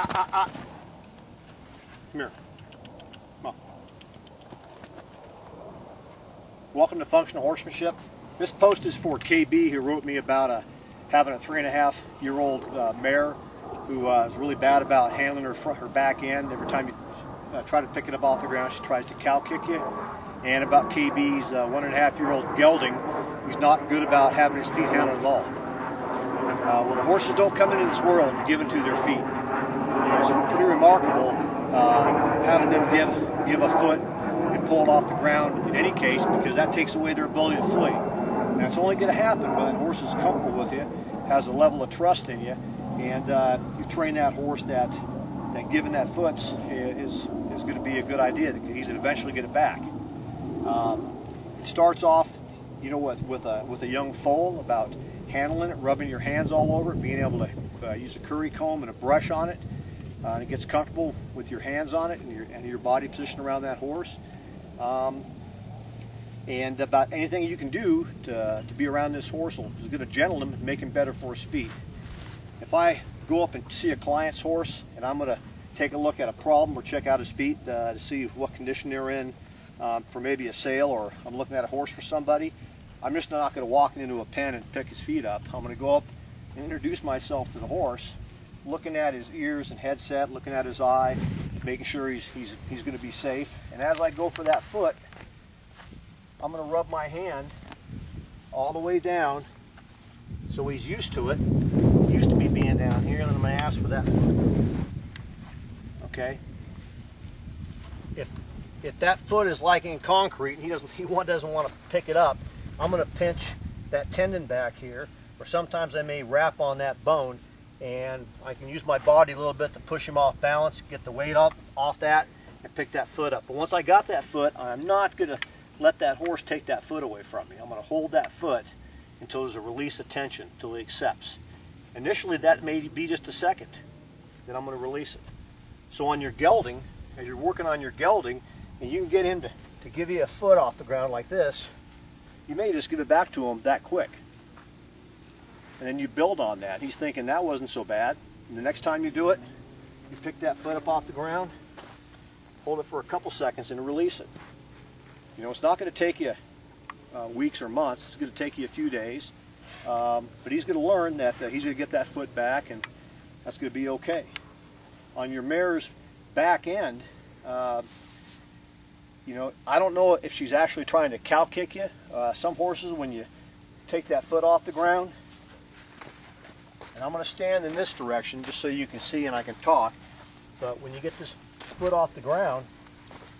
Come here. Come on. Welcome to Functional Horsemanship. This post is for KB, who wrote me about having a 3.5-year-old mare who is really bad about handling her back end. Every time you try to pick it up off the ground, she tries to cow kick you. And about KB's 1.5-year-old gelding, who's not good about having his feet handled at all. Well, the horses don't come into this world given to their feet. It's pretty remarkable having them give a foot and pull it off the ground in any case, because that takes away their ability to flee. And that's only going to happen when the horse is comfortable with you, has a level of trust in you, and you train that horse that giving that foot is going to be a good idea, because he's going to eventually get it back. It starts off, with a young foal, about handling it, rubbing your hands all over it, being able to use a curry comb and a brush on it. And it gets comfortable with your hands on it and your body position around that horse. And about anything you can do to be around this horse will get a gentleman and make him better for his feet. If I go up and see a client's horse and I'm going to take a look at a problem or check out his feet to see what condition they're in for maybe a sale, or I'm looking at a horse for somebody, I'm just not going to walk into a pen and pick his feet up. I'm going to go up and introduce myself to the horse, looking at his ears and headset, looking at his eye, making sure he's going to be safe. And as I go for that foot, I'm going to rub my hand all the way down so he's used to it. Used to me being down here, and then I'm going to ask for that foot. Okay? If that foot is like in concrete and he doesn't want to pick it up, I'm going to pinch that tendon back here, or sometimes I may wrap on that bone, and I can use my body a little bit to push him off balance, get the weight off that, and pick that foot up. But once I got that foot, I'm not going to let that horse take that foot away from me. I'm going to hold that foot until there's a release of tension, until he accepts. Initially, that may be just a second. Then I'm going to release it. So on your gelding, as you're working on your gelding, and you can get him to give you a foot off the ground like this, you may just give it back to him that quick. And then you build on that. He's thinking that wasn't so bad. And the next time you do it, you pick that foot up off the ground, hold it for a couple seconds, and release it. It's not going to take you weeks or months. It's going to take you a few days. But he's going to learn that he's going to get that foot back, and that's going to be okay. On your mare's back end, I don't know if she's actually trying to cow kick you. Some horses, when you take that foot off the ground, and I'm going to stand in this direction just so you can see and I can talk, but when you get this foot off the ground,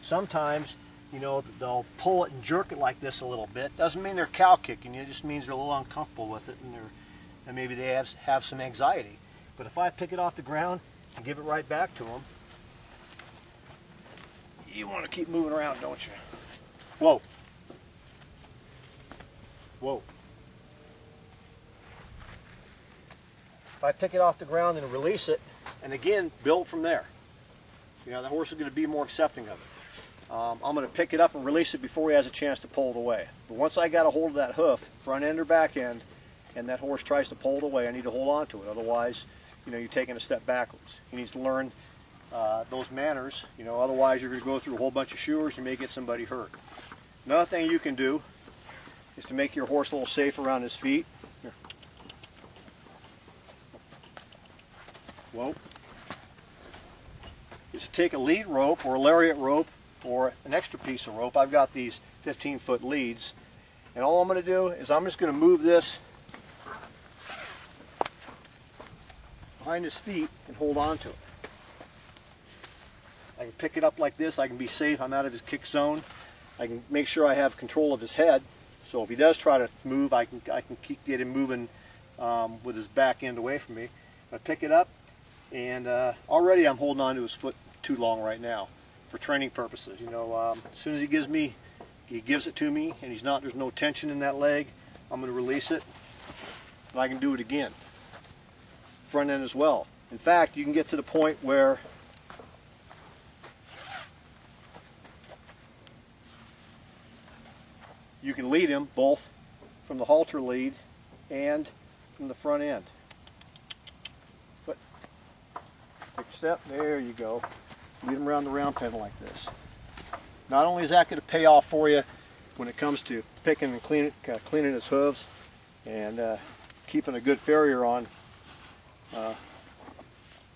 sometimes, they'll pull it and jerk it like this a little bit. Doesn't mean they're cow kicking you, it just means they're a little uncomfortable with it, and maybe they have some anxiety. But if I pick it off the ground and give it right back to them, you want to keep moving around, don't you? Whoa. Whoa. If I pick it off the ground and release it, and again, build from there. The horse is going to be more accepting of it. I'm going to pick it up and release it before he has a chance to pull it away. But once I got a hold of that hoof, front end or back end, and that horse tries to pull it away, I need to hold on to it. Otherwise, you're taking a step backwards. He needs to learn those manners. Otherwise you're going to go through a whole bunch of shoers. You may get somebody hurt. Another thing you can do is to make your horse a little safer around his feet. Here. Whoa. Is to take a lead rope or a lariat rope or an extra piece of rope. I've got these 15-foot leads, and all I'm going to do is I'm just going to move this behind his feet and hold on to it. I can pick it up like this. I can be safe. I'm out of his kick zone. I can make sure I have control of his head. So if he does try to move, I can get him moving with his back end away from me. I pick it up, and already I'm holding on to his foot too long right now for training purposes. As soon as he gives it to me, and there's no tension in that leg, I'm going to release it, and I can do it again. Front end as well. In fact, you can get to the point where you can lead him both from the halter lead and from the front end. But take a step. There you go. Lead him around the round pen like this. Not only is that going to pay off for you when it comes to picking and cleaning his hooves and keeping a good farrier on,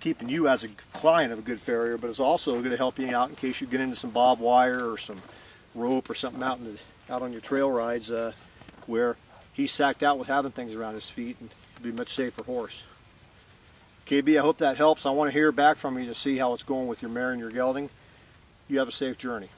keeping you as a client of a good farrier, but it's also going to help you out in case you get into some barbed wire or some rope or something out on your trail rides where he's sacked out with having things around his feet, and it'll be a much safer horse. KB, I hope that helps. I want to hear back from you to see how it's going with your mare and your gelding. You have a safe journey.